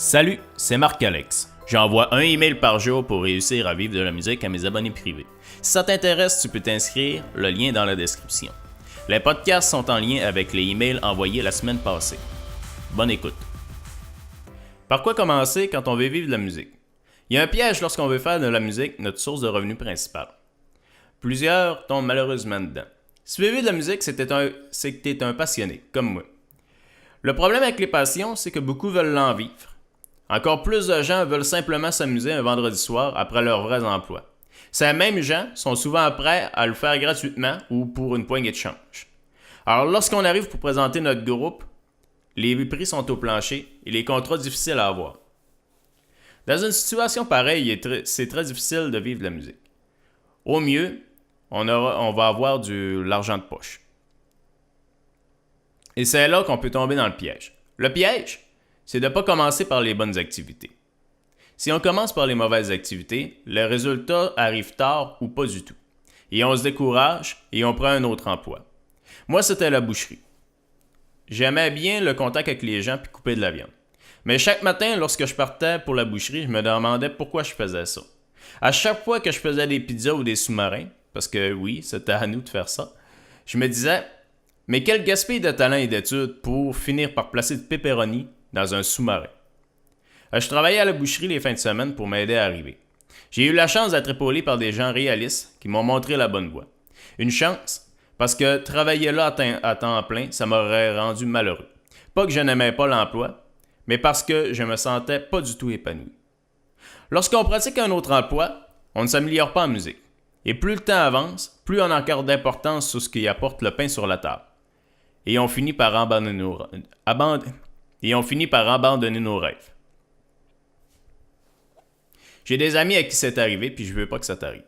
Salut, c'est Marc-Alex. J'envoie un email par jour pour réussir à vivre de la musique à mes abonnés privés. Si ça t'intéresse, tu peux t'inscrire, le lien est dans la description. Les podcasts sont en lien avec les emails envoyés la semaine passée. Bonne écoute. Par quoi commencer quand on veut vivre de la musique? Il y a un piège lorsqu'on veut faire de la musique notre source de revenus principale. Plusieurs tombent malheureusement dedans. Si tu veux vivre de la musique, c'est que tu es un passionné, comme moi. Le problème avec les passions, c'est que beaucoup veulent l'en vivre. Encore plus de gens veulent simplement s'amuser un vendredi soir après leurs vrais emplois. Ces mêmes gens sont souvent prêts à le faire gratuitement ou pour une poignée de change. Alors lorsqu'on arrive pour présenter notre groupe, les prix sont au plancher et les contrats difficiles à avoir. Dans une situation pareille, c'est très difficile de vivre de la musique. Au mieux, on va avoir de l'argent de poche. Et c'est là qu'on peut tomber dans le piège. Le piège, c'est de ne pas commencer par les bonnes activités. Si on commence par les mauvaises activités, les résultats arrivent tard ou pas du tout. Et on se décourage et on prend un autre emploi. Moi, c'était la boucherie. J'aimais bien le contact avec les gens puis couper de la viande. Mais chaque matin, lorsque je partais pour la boucherie, je me demandais pourquoi je faisais ça. À chaque fois que je faisais des pizzas ou des sous-marins, parce que oui, c'était à nous de faire ça, je me disais, mais quel gaspillage de talent et d'études pour finir par placer de pepperoni dans un sous-marin. Je travaillais à la boucherie les fins de semaine pour m'aider à arriver. J'ai eu la chance d'être épaulé par des gens réalistes qui m'ont montré la bonne voie. Une chance, parce que travailler là à temps plein, ça m'aurait rendu malheureux. Pas que je n'aimais pas l'emploi, mais parce que je me sentais pas du tout épanoui. Lorsqu'on pratique un autre emploi, on ne s'améliore pas en musique. Et plus le temps avance, plus on accorde d'importance sur ce qui apporte le pain sur la table. Et on finit par abandonner nos rêves. J'ai des amis à qui c'est arrivé, puis je veux pas que ça t'arrive.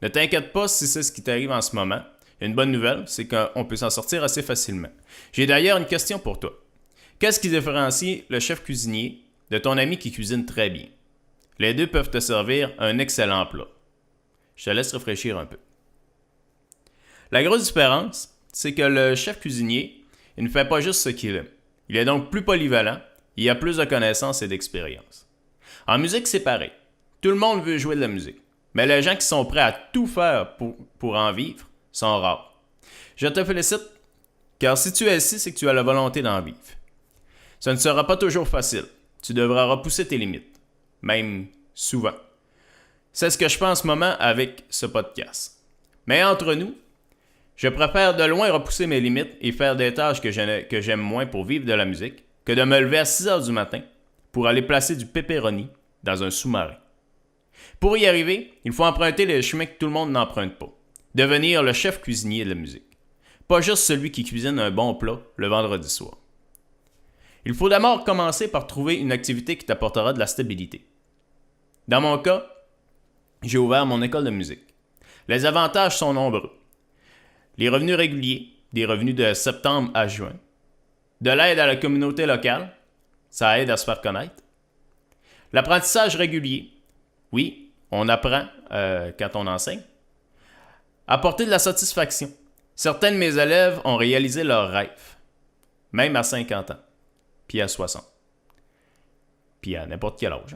Ne t'inquiète pas si c'est ce qui t'arrive en ce moment. Une bonne nouvelle, c'est qu'on peut s'en sortir assez facilement. J'ai d'ailleurs une question pour toi. Qu'est-ce qui différencie le chef cuisinier de ton ami qui cuisine très bien? Les deux peuvent te servir un excellent plat. Je te laisse réfléchir un peu. La grosse différence, c'est que le chef cuisinier, il ne fait pas juste ce qu'il aime. Il est donc plus polyvalent, il a plus de connaissances et d'expérience. En musique, c'est pareil. Tout le monde veut jouer de la musique, mais les gens qui sont prêts à tout faire pour en vivre sont rares. Je te félicite, car si tu es ici, c'est que tu as la volonté d'en vivre. Ce ne sera pas toujours facile. Tu devras repousser tes limites, même souvent. C'est ce que je fais en ce moment avec ce podcast. Mais entre nous, je préfère de loin repousser mes limites et faire des tâches que j'aime moins pour vivre de la musique que de me lever à 6 heures du matin pour aller placer du pepperoni dans un sous-marin. Pour y arriver, il faut emprunter les chemins que tout le monde n'emprunte pas. Devenir le chef cuisinier de la musique. Pas juste celui qui cuisine un bon plat le vendredi soir. Il faut d'abord commencer par trouver une activité qui t'apportera de la stabilité. Dans mon cas, j'ai ouvert mon école de musique. Les avantages sont nombreux. Les revenus réguliers, des revenus de septembre à juin, de l'aide à la communauté locale, ça aide à se faire connaître. L'apprentissage régulier, oui, on apprend quand on enseigne. Apporter de la satisfaction. Certains de mes élèves ont réalisé leurs rêves, même à 50 ans, puis à 60, puis à n'importe quel âge.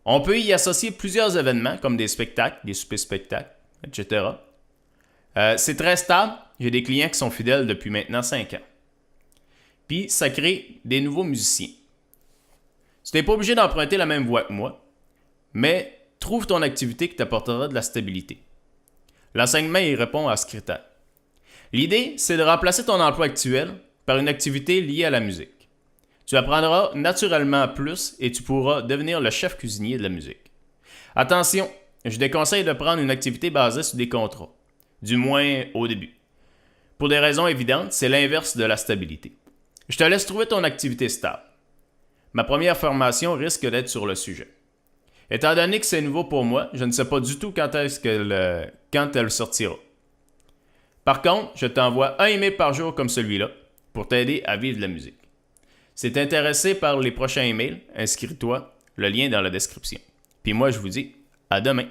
On peut y associer plusieurs événements comme des spectacles, des soupers-spectacles, etc. C'est très stable. J'ai des clients qui sont fidèles depuis maintenant 5 ans. Puis, ça crée des nouveaux musiciens. Tu n'es pas obligé d'emprunter la même voie que moi, mais trouve ton activité qui t'apportera de la stabilité. L'enseignement y répond à ce critère. L'idée, c'est de remplacer ton emploi actuel par une activité liée à la musique. Tu apprendras naturellement plus et tu pourras devenir le chef cuisinier de la musique. Attention, je déconseille de prendre une activité basée sur des contrats. Du moins au début. Pour des raisons évidentes, c'est l'inverse de la stabilité. Je te laisse trouver ton activité stable. Ma première formation risque d'être sur le sujet. Étant donné que c'est nouveau pour moi, je ne sais pas du tout quand elle sortira. Par contre, je t'envoie un email par jour comme celui-là pour t'aider à vivre de la musique. Si tu es intéressé par les prochains emails, inscris-toi, le lien est dans la description. Puis moi, je vous dis à demain.